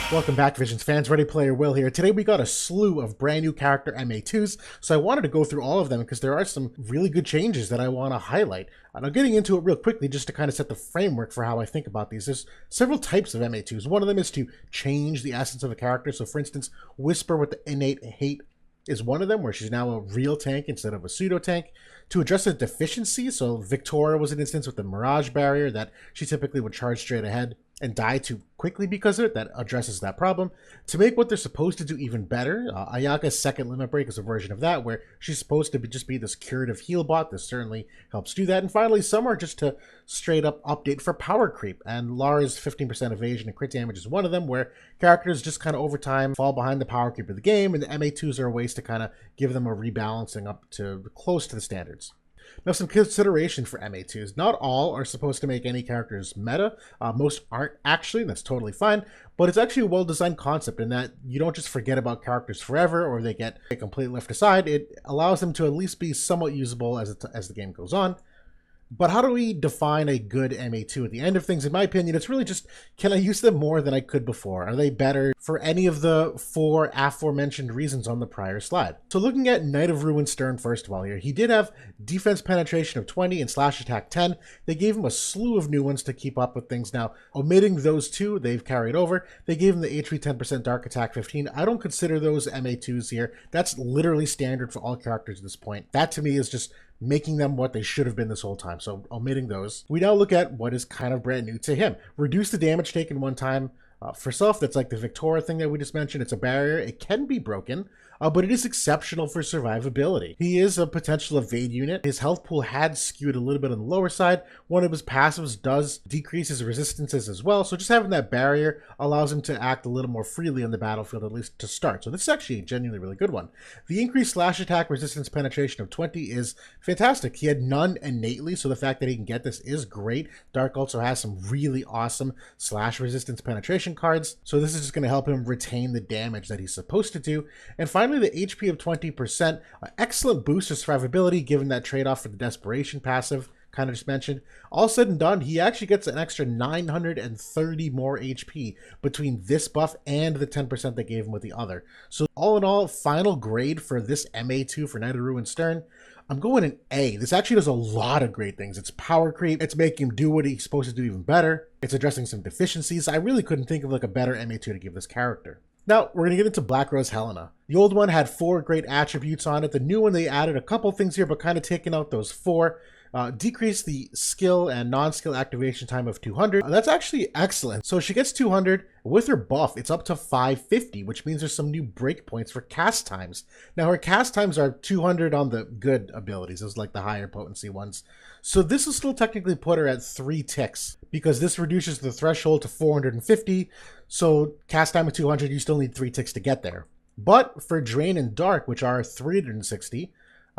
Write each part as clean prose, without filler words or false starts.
Welcome back, Visions fans. Ready Player Will here. Today we got a slew of brand new character MA2s, so I wanted to go through all of them because there are some really good changes that I want to highlight. And I'm getting into it real quickly just to kind of set the framework for how I think about these. There's several types of MA2s. One of them is to change the essence of a character. So for instance, Whisper with the innate hate is one of them, where she's now a real tank instead of a pseudo tank. To address a deficiency, so Viktora was an instance with the Mirage barrier that she typically would charge straight ahead and die too quickly because of it. That addresses that problem. To make what they're supposed to do even better, Ayaka's second limit break is a version of that, where she's supposed to just be this curative heal bot. This certainly helps do that. And finally, some are just to straight up update for power creep, and Lara's 15% evasion and crit damage is one of them, where characters just kind of over time fall behind the power creep of the game, and the MA2s are ways to kind of give them a rebalancing up to close to the standards. Now, some consideration for MA2s. Not all are supposed to make any characters meta. Most aren't actually, and that's totally fine. But it's actually a well-designed concept in that you don't just forget about characters forever or they get completely left aside. It allows them to at least be somewhat usable as the game goes on. But how do we define a good MA2 at the end of things? In my opinion, it's really just, can I use them more than I could before? Are they better for any of the four aforementioned reasons on the prior slide? So looking at Knight of Ruin Stern first of all here, he did have defense penetration of 20 and slash attack 10. They gave him a slew of new ones to keep up with things. Now, omitting those two, they've carried over. They gave him the HP 10% dark attack 15. I don't consider those MA2s here. That's literally standard for all characters at this point. That to me is just making them what they should have been this whole time. So omitting those. We now look at what is kind of brand new to him. Reduce the damage taken one time. For self, that's like the Viktora thing that we just mentioned. It's a barrier. It can be broken, but it is exceptional for survivability. He is a potential evade unit. His health pool had skewed a little bit on the lower side. One of his passives does decrease his resistances as well, so just having that barrier allows him to act a little more freely on the battlefield, at least to start. So this is actually a genuinely really good one. The increased slash attack resistance penetration of 20 is fantastic. He had none innately, so the fact that he can get this is great. Dark also has some really awesome slash resistance penetration cards, so this is just going to help him retain the damage that he's supposed to do. And finally, the HP of 20%, excellent boost to survivability given that trade-off for the desperation passive kind of just mentioned. All said and done, he actually gets an extra 930 more HP between this buff and the 10% they gave him with the other. So all in all, final grade for this MA2 for Knight of Ruin Stern, I'm going an A. This actually does a lot of great things. It's power creep. It's making him do what he's supposed to do even better. It's addressing some deficiencies. I really couldn't think of like a better MA2 to give this character. Now, we're going to get into Black Rose Helena. The old one had 4 great attributes on it. The new one, they added a couple things here, but kind of taking out those 4. Decrease the skill and non-skill activation time of 200. That's actually excellent. So she gets 200. With her buff, it's up to 550, which means there's some new breakpoints for cast times. Now, her cast times are 200 on the good abilities. Those like the higher potency ones. So this will still technically put her at 3 ticks because this reduces the threshold to 450. So cast time of 200, you still need 3 ticks to get there. But for Drain and Dark, which are 360,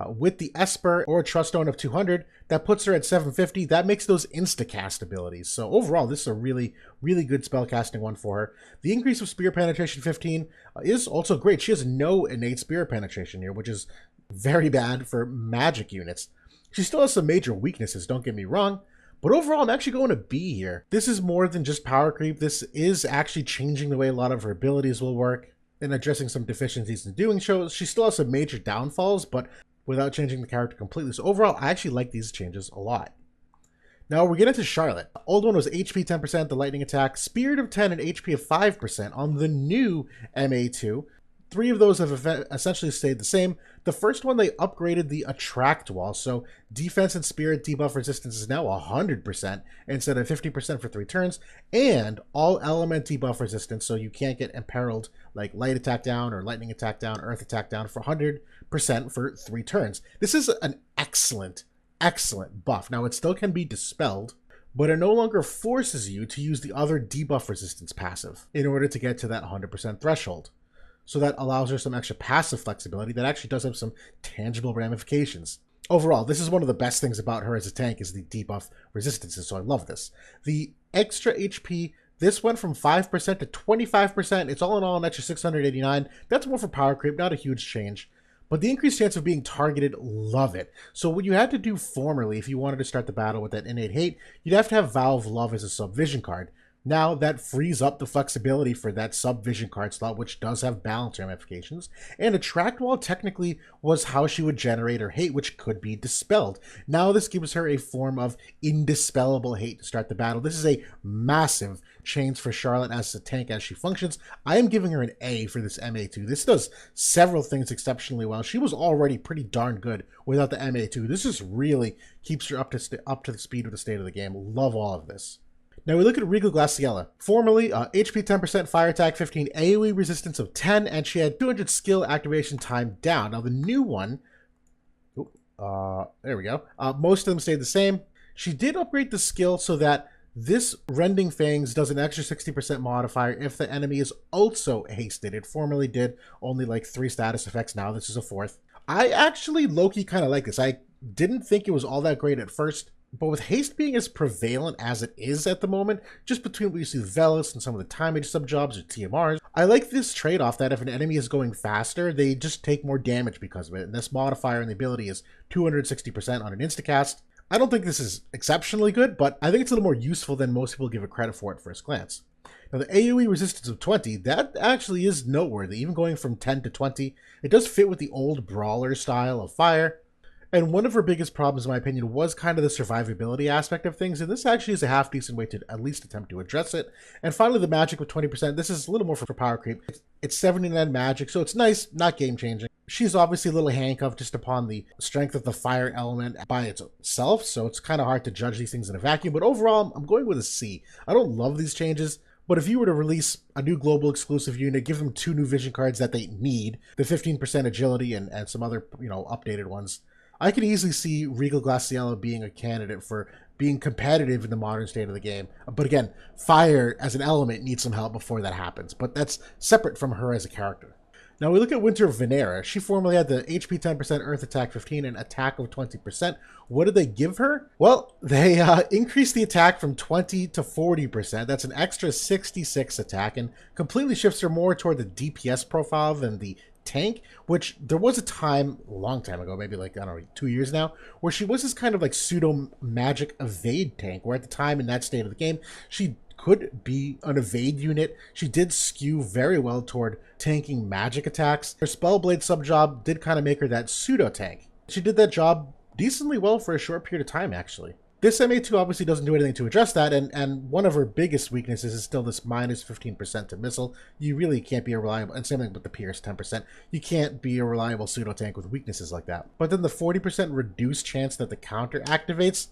with the Esper or Trust Stone of 200, that puts her at 750. That makes those insta-cast abilities. So overall, this is a really, really good spellcasting one for her. The increase of Spear Penetration 15 is also great. She has no innate Spear Penetration here, which is very bad for magic units. She still has some major weaknesses, don't get me wrong. But overall, I'm actually going to B here. This is more than just power creep. This is actually changing the way a lot of her abilities will work and addressing some deficiencies in doing so. She still has some major downfalls, but without changing the character completely. So overall, I actually like these changes a lot. Now we get into Charlotte. The old one was HP 10%, the lightning attack, Spirit of 10, and HP of 5% on the new MA2. 3 of those have essentially stayed the same. The first one, they upgraded the attract wall, so defense and spirit debuff resistance is now 100% instead of 50% for 3 turns, and all element debuff resistance, so you can't get imperiled like light attack down or lightning attack down, earth attack down for 100% for 3 turns. This is an excellent buff. Now it still can be dispelled, but it no longer forces you to use the other debuff resistance passive in order to get to that 100% threshold. So that allows her some extra passive flexibility that actually does have some tangible ramifications. Overall, this is one of the best things about her as a tank is the debuff resistances, so I love this. The extra HP, this went from 5% to 25%. It's all in all an extra 689. That's more for power creep, not a huge change. But the increased chance of being targeted, love it. So what you had to do formerly, if you wanted to start the battle with that innate hate, you'd have to have Vow of Love as a subvision card. Now that frees up the flexibility for that sub-vision card slot, which does have balance ramifications, and Attract Wall technically was how she would generate her hate, which could be dispelled. Now this gives her a form of indispellable hate to start the battle. This is a massive change for Charlotte as a tank as she functions. I am giving her an A for this MA2. This does several things exceptionally well. She was already pretty darn good without the MA2. This just really keeps her up to the speed of the state of the game. Love all of this. Now we look at Regal Glaciela. Formerly, HP 10%, fire attack 15, AoE resistance of 10, and she had 200 skill activation time down. Now the new one, there we go. Most of them stayed the same. She did upgrade the skill so that this Rending Fangs does an extra 60% modifier if the enemy is also hasted. It formerly did only like 3 status effects. Now this is a 4th. I actually low-key kind of like this. I didn't think it was all that great at first. But with haste being as prevalent as it is at the moment, just between what you see with Velos and some of the timage sub-jobs or TMRs, I like this trade-off that if an enemy is going faster, they just take more damage because of it. And this modifier and the ability is 260% on an instacast. I don't think this is exceptionally good, but I think it's a little more useful than most people give it credit for at first glance. Now the AoE resistance of 20, that actually is noteworthy, even going from 10 to 20. It does fit with the old brawler style of fire. And one of her biggest problems, in my opinion, was kind of the survivability aspect of things, and this actually is a half-decent way to at least attempt to address it. And finally, the magic with 20%, this is a little more for power creep. It's 79 magic, so it's nice, not game-changing. She's obviously a little handcuffed just upon the strength of the fire element by itself, so it's kind of hard to judge these things in a vacuum, but overall, I'm going with a C. I don't love these changes, but if you were to release a new global exclusive unit, give them 2 new vision cards that they need, the 15% agility and some other, updated ones, I could easily see Regal Glaciela being a candidate for being competitive in the modern state of the game. But again, fire as an element needs some help before that happens. But that's separate from her as a character. Now we look at Winter Vinera. She formerly had the HP 10%, Earth Attack 15, and Attack of 20%. What did they give her? Well, they increased the attack from 20 to 40%. That's an extra 66 attack and completely shifts her more toward the DPS profile than the tank, which there was a time a long time ago, maybe like, I don't know, 2 years now, where she was this kind of like pseudo magic evade tank, where at the time in that state of the game, she could be an evade unit. She did skew very well toward tanking magic attacks. Her Spellblade sub-job did kind of make her that pseudo tank. She did that job decently well for a short period of time, actually. This MA2 obviously doesn't do anything to address that, and one of her biggest weaknesses is still this minus 15% to missile. You really can't be a reliable, and same thing with the Pierce 10%, you can't be a reliable pseudo-tank with weaknesses like that. But then the 40% reduced chance that the counter activates,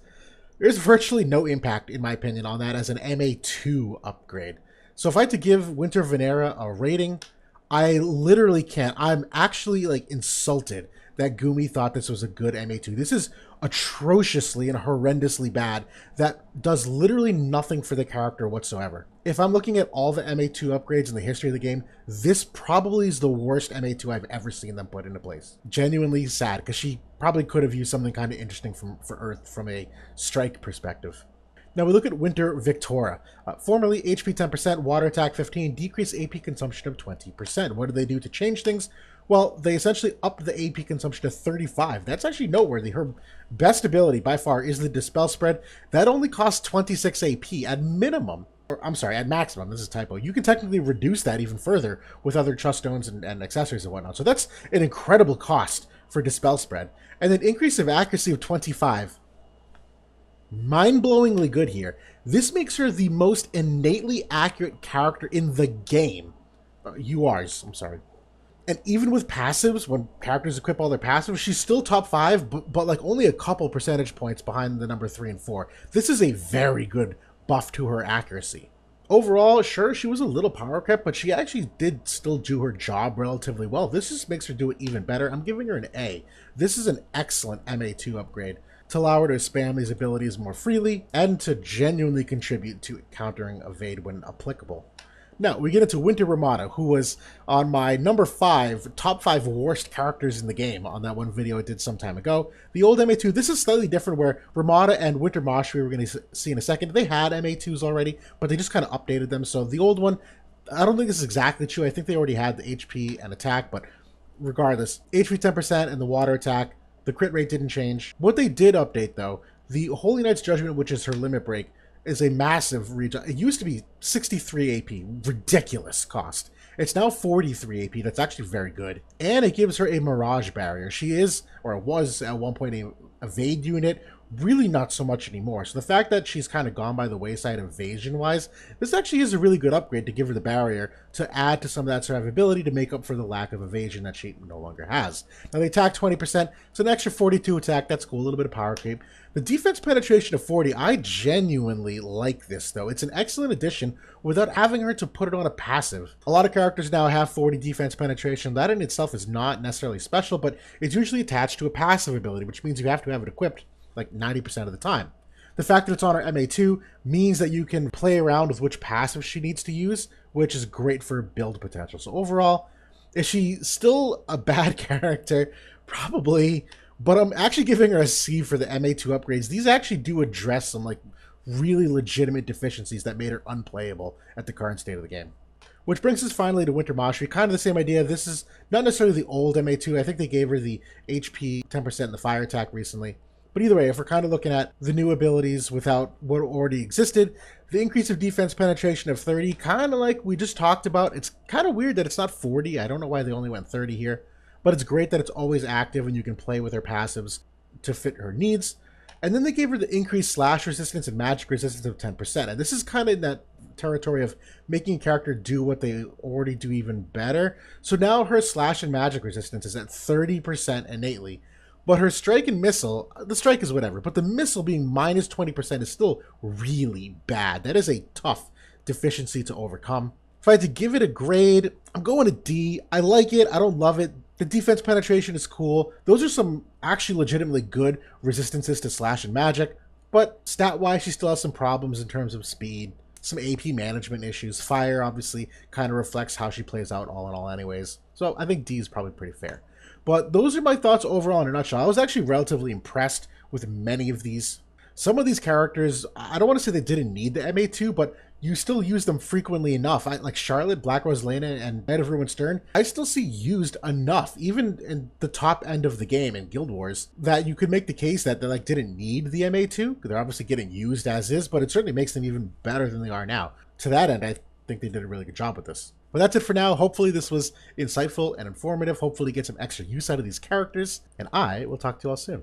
there's virtually no impact, in my opinion, on that as an MA2 upgrade. So if I had to give Winter Vinera a rating, I literally can't. I'm actually like insulted that Gumi thought this was a good MA2. This is atrociously and horrendously bad that does literally nothing for the character whatsoever. If I'm looking at all the MA2 upgrades in the history of the game, this probably is the worst MA2 I've ever seen them put into place. Genuinely sad, because she probably could have used something kind of interesting for Earth from a strike perspective. Now we look at Winter Viktora. Formerly HP 10%, Water Attack 15, decreased AP consumption of 20%. What did they do to change things? Well, they essentially upped the AP consumption to 35. That's actually noteworthy. Her best ability by far is the Dispel Spread. That only costs 26 AP at minimum. Or, I'm sorry, at maximum. This is a typo. You can technically reduce that even further with other Trust Stones and accessories and whatnot. So that's an incredible cost for Dispel Spread. And then increase of accuracy of 25. Mind-blowingly good here. This makes her the most innately accurate character in the game. URs, I'm sorry. And even with passives, when characters equip all their passives, she's still top 5, but like only a couple percentage points behind the number 3 and 4. This is a very good buff to her accuracy. Overall, sure, she was a little power crept, but she actually did still do her job relatively well. This just makes her do it even better. I'm giving her an A. This is an excellent MA2 upgrade to allow her to spam these abilities more freely and to genuinely contribute to countering evade when applicable. Now, we get into Winter Ramada, who was on my number 5, top 5 worst characters in the game on that one video I did some time ago. The old MA2, this is slightly different where Ramada and Winter Macherie, we're going to see in a second, they had MA2s already, but they just kind of updated them. So the old one, I don't think this is exactly true. I think they already had the HP and attack, but regardless, HP 10% and the water attack, the crit rate didn't change. What they did update, though, the Holy Knight's Judgment, which is her limit break, is a massive rejump. It used to be 63 AP, ridiculous cost. It's now 43 AP. That's actually very good. And it gives her a Mirage barrier. She is, or was at one point, a evade unit. Really not so much anymore. So the fact that she's kind of gone by the wayside evasion-wise, this actually is a really good upgrade to give her the barrier to add to some of that survivability to make up for the lack of evasion that she no longer has. Now they attack 20%, so an extra 42 attack, that's cool, a little bit of power creep. The defense penetration of 40, I genuinely like this though. It's an excellent addition without having her to put it on a passive. A lot of characters now have 40 defense penetration. That in itself is not necessarily special, but it's usually attached to a passive ability, which means you have to have it equipped like 90% of the time. The fact that it's on her MA2 means that you can play around with which passive she needs to use, which is great for build potential. So overall, is she still a bad character? Probably, but I'm actually giving her a C for the MA2 upgrades. These actually do address some like really legitimate deficiencies that made her unplayable at the current state of the game. Which brings us finally to Winter Macherie. Kind of the same idea. This is not necessarily the old MA2. I think they gave her the HP 10% in the fire attack recently. But either way, if we're kind of looking at the new abilities without what already existed, the increase of defense penetration of 30, kind of like we just talked about. It's kind of weird that it's not 40. I don't know why they only went 30 here. But it's great that it's always active and you can play with her passives to fit her needs. And then they gave her the increased slash resistance and magic resistance of 10%. And this is kind of in that territory of making a character do what they already do even better. So now her slash and magic resistance is at 30% innately. But her strike and missile, the strike is whatever, but the missile being minus 20% is still really bad. That is a tough deficiency to overcome. If I had to give it a grade, I'm going a D. I like it. I don't love it. The defense penetration is cool. Those are some actually legitimately good resistances to slash and magic. But stat-wise, she still has some problems in terms of speed, some AP management issues. Fire obviously kind of reflects how she plays out all in all anyways. So I think D is probably pretty fair. But those are my thoughts overall in a nutshell. I was actually relatively impressed with many of these. Some of these characters, I don't want to say they didn't need the MA2, but you still use them frequently enough. Like Charlotte, Black Rose Helena, and Knight of Ruined Stern, I still see used enough, even in the top end of the game in Guild Wars, that you could make the case that they like didn't need the MA2. They're obviously getting used as is, but it certainly makes them even better than they are now. To that end, I think they did a really good job with this. But that's it for now. Hopefully this was insightful and informative. Hopefully get some extra use out of these characters, and I will talk to you all soon.